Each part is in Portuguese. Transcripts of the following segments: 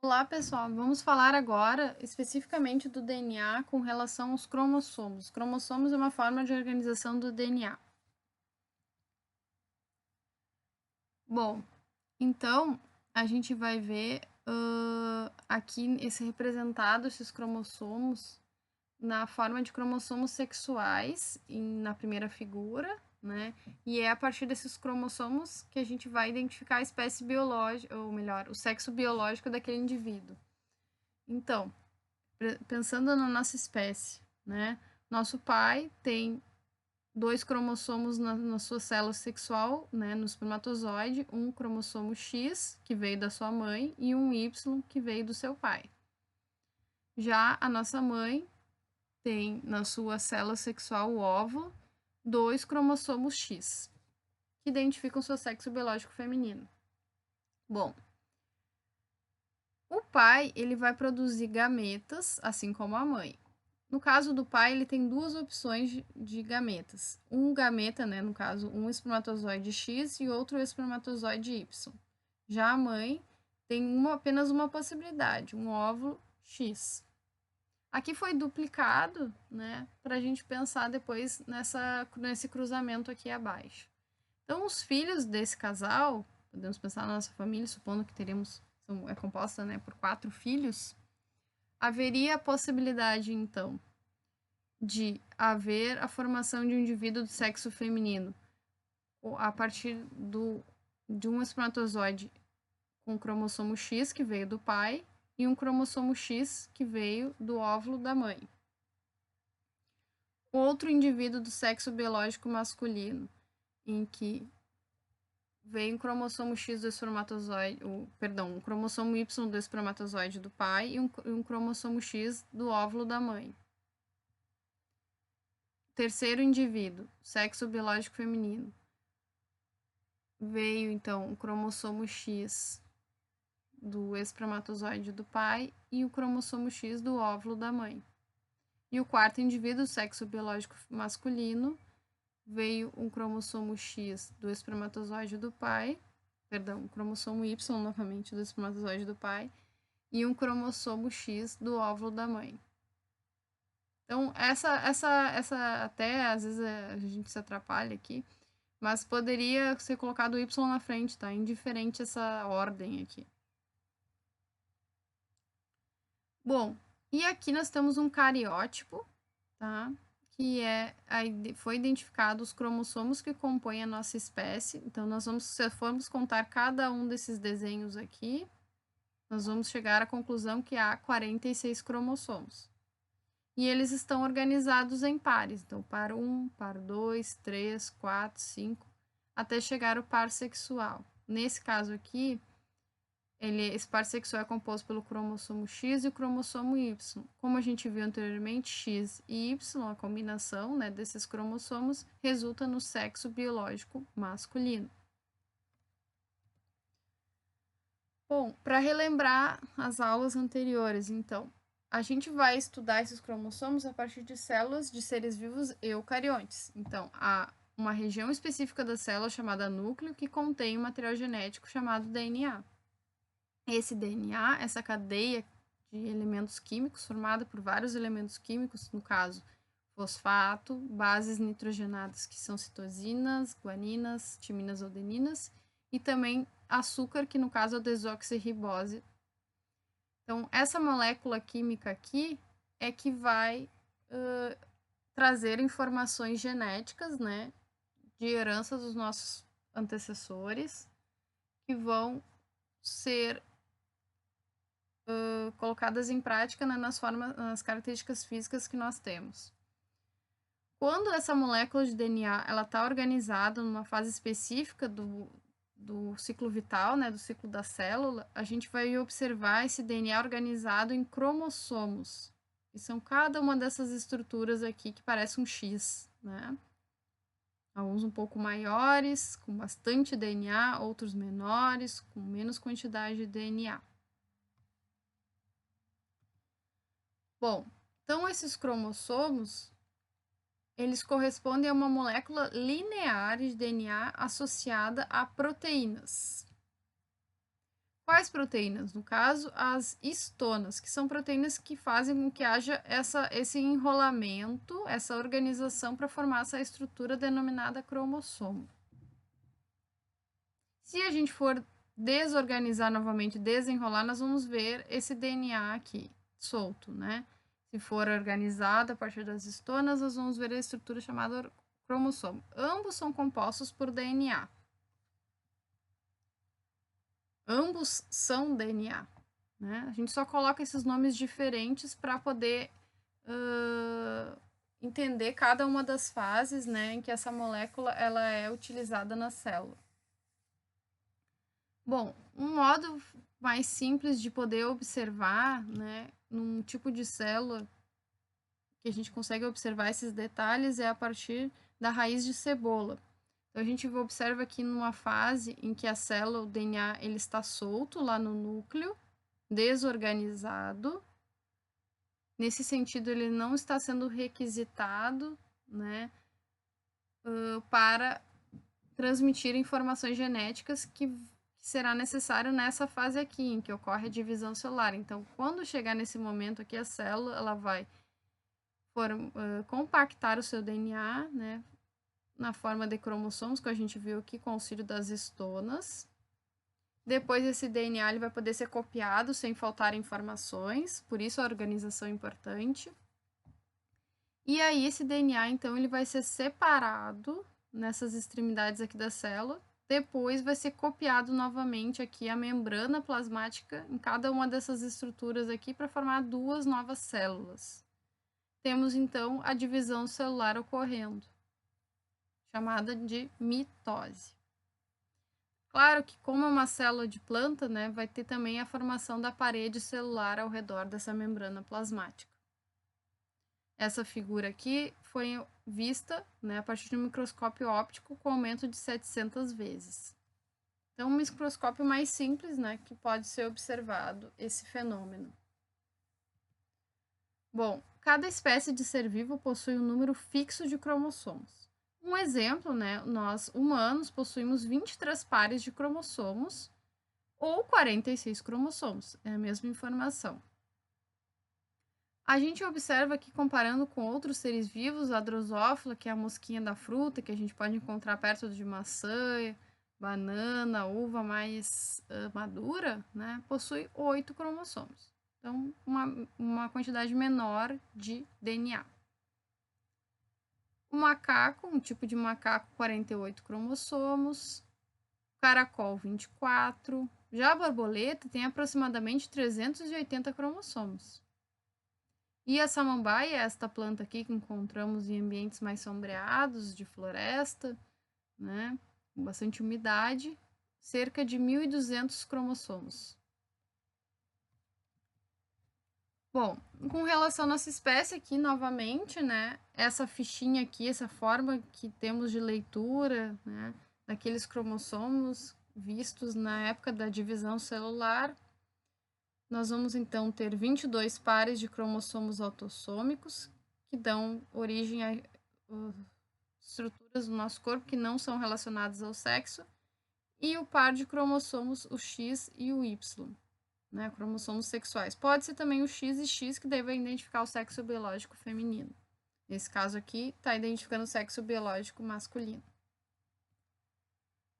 Olá, pessoal. Vamos falar agora especificamente do DNA com relação aos cromossomos. Os cromossomos é uma forma de organização do DNA. Bom, então a gente vai ver aqui esse representado, esses cromossomos, na forma de cromossomos sexuais, na primeira figura, né? E é a partir desses cromossomos que a gente vai identificar a espécie biológica, ou melhor, o sexo biológico daquele indivíduo. Então, pensando na nossa espécie, né? Nosso pai tem dois cromossomos na sua célula sexual, né, no espermatozoide, um cromossomo X, que veio da sua mãe, e um Y, que veio do seu pai. Já a nossa mãe tem na sua célula sexual, o óvulo, dois cromossomos X, que identificam seu sexo biológico feminino. Bom, o pai, ele vai produzir gametas, assim como a mãe. No caso do pai, ele tem duas opções de gametas. Um gameta, né, no caso, um espermatozoide X e outro espermatozoide Y. Já a mãe tem apenas uma possibilidade, um óvulo X. Aqui foi duplicado, né, para a gente pensar depois nesse cruzamento aqui abaixo. Então, os filhos desse casal, podemos pensar na nossa família, supondo que é composta, né, por 4 filhos, haveria a possibilidade, então, de haver a formação de um indivíduo do sexo feminino a partir de um espermatozoide com o cromossomo X, que veio do pai, e um cromossomo X, que veio do óvulo da mãe. Outro indivíduo do sexo biológico masculino, em que veio um cromossomo X do espermatozoide, um cromossomo Y do espermatozoide do pai e um cromossomo X do óvulo da mãe. Terceiro indivíduo, sexo biológico feminino. Veio, então, o cromossomo X do espermatozoide do pai e o cromossomo X do óvulo da mãe. E o quarto indivíduo, sexo biológico masculino, veio um cromossomo X do espermatozoide do pai, perdão, cromossomo Y novamente do espermatozoide do pai, e um cromossomo X do óvulo da mãe. Então, essa até às vezes a gente se atrapalha aqui, mas poderia ser colocado o Y na frente, tá? Indiferente essa ordem aqui. Bom, e aqui nós temos um cariótipo, tá? Que foi identificado os cromossomos que compõem a nossa espécie. Então, se formos contar cada um desses desenhos aqui, nós vamos chegar à conclusão que há 46 cromossomos. E eles estão organizados em pares. Então, par 1, par 2, 3, 4, 5, até chegar ao par sexual. Nesse caso aqui, esse par sexual é composto pelo cromossomo X e o cromossomo Y. Como a gente viu anteriormente, X e Y, a combinação, né, desses cromossomos, resulta no sexo biológico masculino. Bom, para relembrar as aulas anteriores, então, a gente vai estudar esses cromossomos a partir de células de seres vivos eucariontes. Então, há uma região específica da célula chamada núcleo que contém um material genético chamado DNA. Esse DNA, essa cadeia de elementos químicos, formada por vários elementos químicos, no caso, fosfato, bases nitrogenadas, que são citosinas, guaninas, timinas, aldeninas, e também açúcar, que no caso é a desoxirribose. Então, essa molécula química aqui é que vai trazer informações genéticas, né, de herança dos nossos antecessores, que vão ser colocadas em prática, né, nas características físicas que nós temos. Quando essa molécula de DNA ela está organizada numa fase específica do ciclo vital, né, do ciclo da célula, a gente vai observar esse DNA organizado em cromossomos, que são cada uma dessas estruturas aqui que parece um X, né? Alguns um pouco maiores, com bastante DNA, outros menores, com menos quantidade de DNA. Bom, então esses cromossomos, eles correspondem a uma molécula linear de DNA associada a proteínas. Quais proteínas? No caso, as histonas, que são proteínas que fazem com que haja esse enrolamento, essa organização para formar essa estrutura denominada cromossomo. Se a gente for desorganizar novamente, desenrolar, nós vamos ver esse DNA aqui, solto, né? Se for organizado a partir das histonas, nós vamos ver a estrutura chamada cromossomo. Ambos são compostos por DNA. Ambos são DNA, né? A gente só coloca esses nomes diferentes para poder entender cada uma das fases, né, em que essa molécula ela é utilizada na célula. Bom, um modo mais simples de poder observar, né, num tipo de célula que a gente consegue observar esses detalhes é a partir da raiz de cebola. Então, a gente observa aqui numa fase em que a célula, o DNA, ele está solto lá no núcleo, desorganizado. Nesse sentido, ele não está sendo requisitado, né, para transmitir informações genéticas que será necessário nessa fase aqui, em que ocorre a divisão celular. Então, quando chegar nesse momento aqui, a célula ela vai compactar o seu DNA, né, na forma de cromossomos, que a gente viu aqui com o auxílio das histonas. Depois, esse DNA ele vai poder ser copiado sem faltar informações, por isso a organização é importante. E aí, esse DNA, então, ele vai ser separado nessas extremidades aqui da célula. Depois vai ser copiado novamente aqui a membrana plasmática em cada uma dessas estruturas aqui para formar duas novas células. Temos, então, a divisão celular ocorrendo, chamada de mitose. Claro que, como é uma célula de planta, né, vai ter também a formação da parede celular ao redor dessa membrana plasmática. Essa figura aqui foi vista, né, a partir de um microscópio óptico com aumento de 700 vezes. Então, um microscópio mais simples, né, que pode ser observado esse fenômeno. Bom, cada espécie de ser vivo possui um número fixo de cromossomos. Um exemplo, né, nós humanos possuímos 23 pares de cromossomos ou 46 cromossomos, é a mesma informação. A gente observa que, comparando com outros seres vivos, a drosófila, que é a mosquinha da fruta, que a gente pode encontrar perto de maçã, banana, uva mais madura, né, possui 8 cromossomos. Então, uma quantidade menor de DNA. O macaco, um tipo de macaco, 48 cromossomos. O caracol, 24. Já a borboleta tem aproximadamente 380 cromossomos. E a samambaia, esta planta aqui que encontramos em ambientes mais sombreados, de floresta, né, com bastante umidade, cerca de 1.200 cromossomos. Bom, com relação à nossa espécie aqui, novamente, né, essa fichinha aqui, essa forma que temos de leitura, né, daqueles cromossomos vistos na época da divisão celular, nós vamos então ter 22 pares de cromossomos autossômicos, que dão origem a estruturas do nosso corpo que não são relacionadas ao sexo, e o par de cromossomos, o X e o Y, né, cromossomos sexuais. Pode ser também o X e X, que daí vai identificar o sexo biológico feminino. Nesse caso aqui, está identificando o sexo biológico masculino.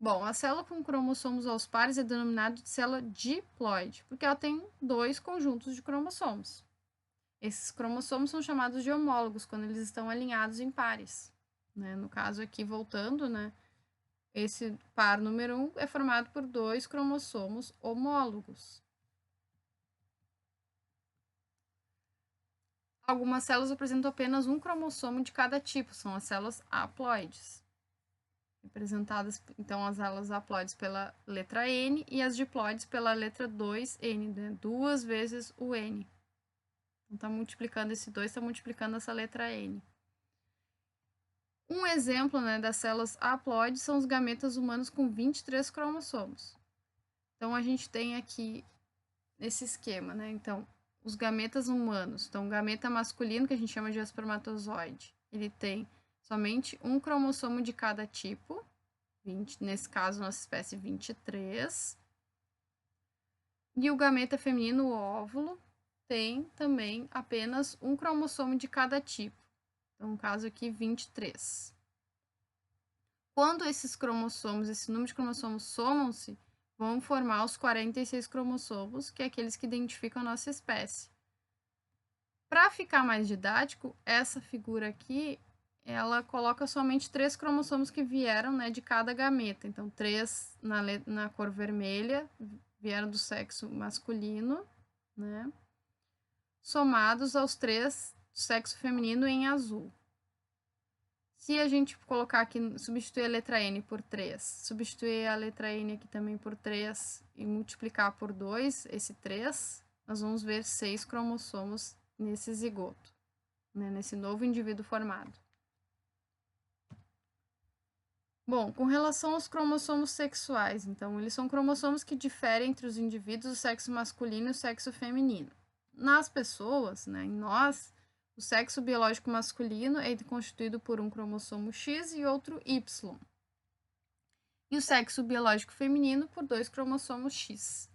Bom, a célula com cromossomos aos pares é denominada de célula diploide, porque ela tem 2 conjuntos de cromossomos. Esses cromossomos são chamados de homólogos quando eles estão alinhados em pares. Né? No caso aqui, voltando, né? Esse par número 1 é formado por 2 cromossomos homólogos. Algumas células apresentam apenas um cromossomo de cada tipo, são as células haploides. Representadas, então, as células haploides pela letra N e as diploides pela letra 2N, né? 2 vezes o N. Então, está multiplicando esse 2, está multiplicando essa letra N. Um exemplo, né, das células haploides são os gametas humanos com 23 cromossomos. Então, a gente tem aqui esse esquema, né? Então, os gametas humanos. Então, o gameta masculino, que a gente chama de espermatozoide, ele tem somente um cromossomo de cada tipo, 20, nesse caso, nossa espécie 23. E o gameta feminino, o óvulo, tem também apenas um cromossomo de cada tipo. Então, no caso aqui, 23. Quando esses cromossomos, esse número de cromossomos somam-se, vão formar os 46 cromossomos, que é aqueles que identificam a nossa espécie. Para ficar mais didático, essa figura aqui, ela coloca somente 3 cromossomos que vieram, né, de cada gameta. Então, 3 na cor vermelha vieram do sexo masculino, né, somados aos 3 do sexo feminino em azul. Se a gente colocar aqui, substituir a letra N por 3, substituir a letra N aqui também por 3 e multiplicar por 2, esse 3, nós vamos ver 6 cromossomos nesse zigoto, né, nesse novo indivíduo formado. Bom, com relação aos cromossomos sexuais, então, eles são cromossomos que diferem entre os indivíduos do sexo masculino e o sexo feminino. Nas pessoas, né, em nós, o sexo biológico masculino é constituído por um cromossomo X e outro Y. E o sexo biológico feminino por 2 cromossomos X.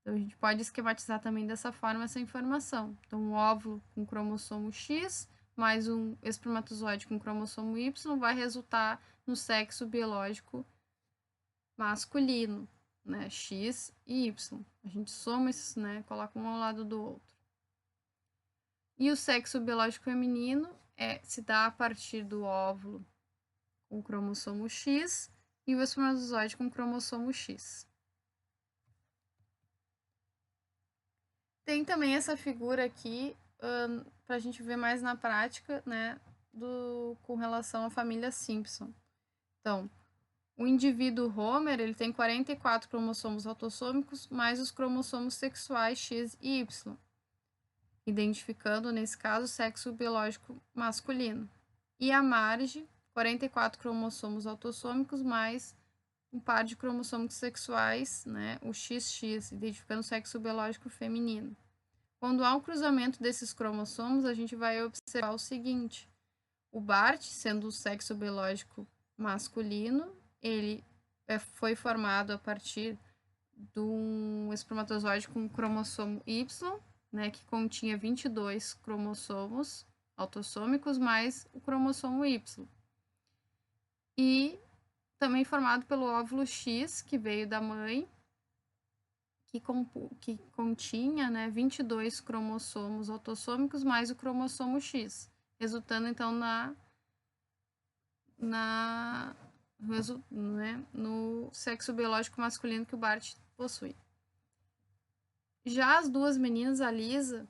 Então, a gente pode esquematizar também dessa forma essa informação. Então, um óvulo com cromossomo X mais um espermatozoide com cromossomo Y vai resultar no sexo biológico masculino, né? X e Y. A gente soma esses, né? Coloca um ao lado do outro. E o sexo biológico feminino se dá a partir do óvulo com cromossomo X e o espermatozoide com cromossomo X. Tem também essa figura aqui para a gente ver mais na prática, né, com relação à família Simpson. Então, o indivíduo Homer, ele tem 44 cromossomos autossômicos mais os cromossomos sexuais X e Y, identificando, nesse caso, o sexo biológico masculino. E a Marge, 44 cromossomos autossômicos mais um par de cromossomos sexuais, né, o XX, identificando o sexo biológico feminino. Quando há um cruzamento desses cromossomos, a gente vai observar o seguinte: o Bart, sendo o sexo biológico masculino, ele foi formado a partir de um espermatozoide com cromossomo Y, né, que continha 22 cromossomos autossômicos mais o cromossomo Y. E também formado pelo óvulo X, que veio da mãe, que continha, né, 22 cromossomos autossômicos mais o cromossomo X, resultando então no sexo biológico masculino que o Bart possui. Já as duas meninas, a Lisa,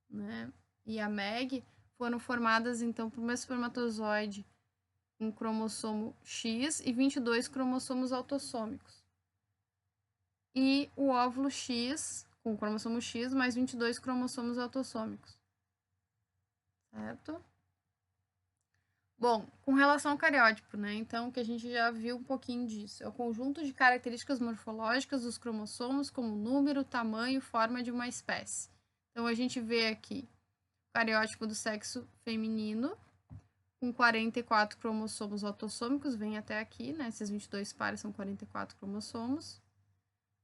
né, e a Meg, foram formadas então por um espermatozoide com cromossomo X e 22 cromossomos autossômicos. E o óvulo X, com o cromossomo X, mais 22 cromossomos autossômicos. Certo? Bom, com relação ao cariótipo, né? Então, que a gente já viu um pouquinho disso. É o conjunto de características morfológicas dos cromossomos, como número, tamanho, forma de uma espécie. Então, a gente vê aqui o cariótipo do sexo feminino, com 44 cromossomos autossômicos, vem até aqui, né? Esses 22 pares são 44 cromossomos,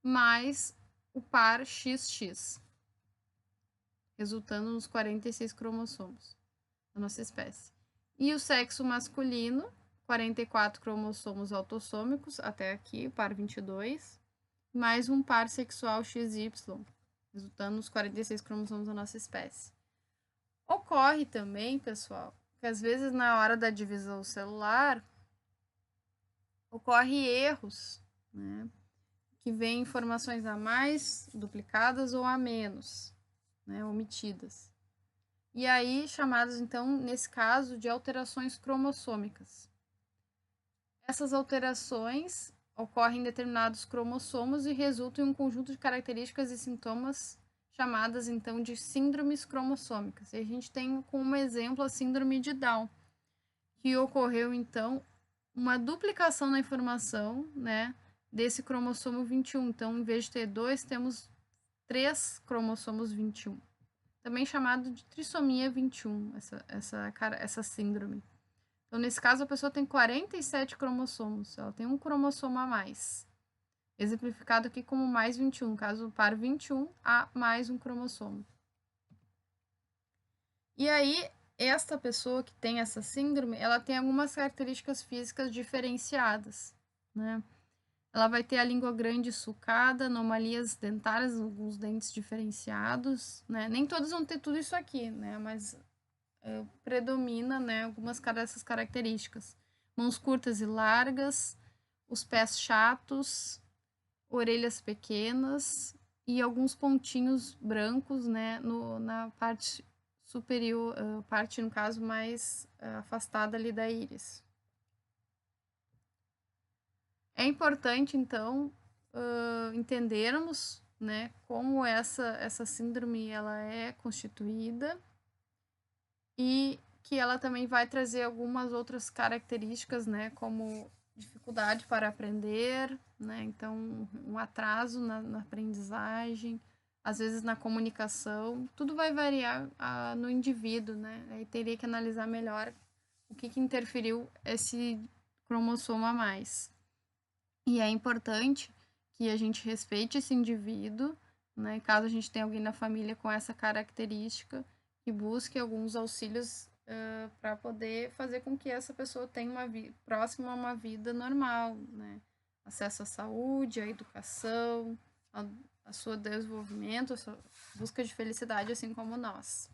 mais o par XX, resultando nos 46 cromossomos da nossa espécie. E o sexo masculino, 44 cromossomos autossômicos, até aqui, o par 22, mais um par sexual XY, resultando nos 46 cromossomos da nossa espécie. Ocorre também, pessoal, que às vezes na hora da divisão celular, ocorre erros, né? Que vêm informações a mais, duplicadas ou a menos, né, omitidas. E aí, chamadas, então, nesse caso, de alterações cromossômicas. Essas alterações ocorrem em determinados cromossomos e resultam em um conjunto de características e sintomas chamadas, então, de síndromes cromossômicas. E a gente tem como exemplo a síndrome de Down, que ocorreu, então, uma duplicação na informação, né, desse cromossomo 21. Então, em vez de ter 2, temos 3 cromossomos 21. Também chamado de trissomia 21, essa síndrome. Então, nesse caso, a pessoa tem 47 cromossomos, ela tem um cromossomo a mais. exemplificado aqui como mais 21, caso par 21, há mais um cromossomo. E aí, esta pessoa que tem essa síndrome, ela tem algumas características físicas diferenciadas, né? Ela vai ter a língua grande e sulcada, anomalias dentárias, alguns dentes diferenciados, né? Nem todos vão ter tudo isso aqui, né? Mas predomina, né, algumas dessas características. Mãos curtas e largas, os pés chatos, orelhas pequenas e alguns pontinhos brancos, né, na parte superior, parte, no caso, mais afastada ali da íris. É importante, então, entendermos, né, como essa síndrome ela é constituída e que ela também vai trazer algumas outras características, né, como dificuldade para aprender, né, então um atraso na aprendizagem, às vezes na comunicação, tudo vai variar no indivíduo, né, aí teria que analisar melhor o que interferiu esse cromossomo a mais. E é importante que a gente respeite esse indivíduo, né, caso a gente tenha alguém na família com essa característica, que busque alguns auxílios para poder fazer com que essa pessoa tenha uma vida próxima a uma vida normal, né? Acesso à saúde, à educação, ao seu desenvolvimento, a sua busca de felicidade, assim como nós.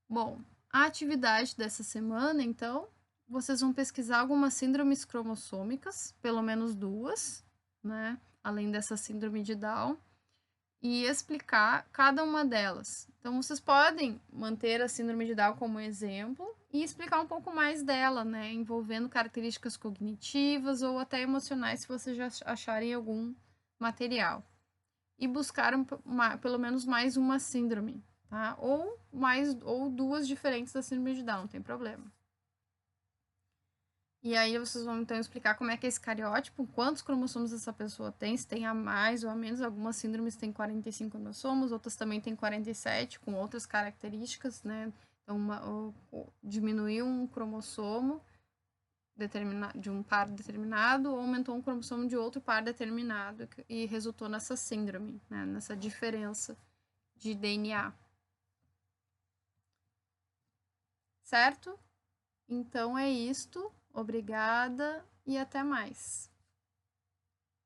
Bom, a atividade dessa semana, então, vocês vão pesquisar algumas síndromes cromossômicas, pelo menos duas, né? Além dessa síndrome de Down, e explicar cada uma delas. Então, vocês podem manter a síndrome de Down como exemplo e explicar um pouco mais dela, né? Envolvendo características cognitivas ou até emocionais, se vocês já acharem algum material. E buscar pelo menos mais uma síndrome, tá? Ou duas diferentes da síndrome de Down, não tem problema. E aí vocês vão então explicar como é que é esse cariótipo, quantos cromossomos essa pessoa tem, se tem a mais ou a menos. Algumas síndromes têm 45 cromossomos, outras também têm 47, com outras características, né? Então, diminuiu um cromossomo de um par determinado, ou aumentou um cromossomo de outro par determinado e resultou nessa síndrome, né? Nessa diferença de DNA. Certo? Então é isto. Obrigada e até mais.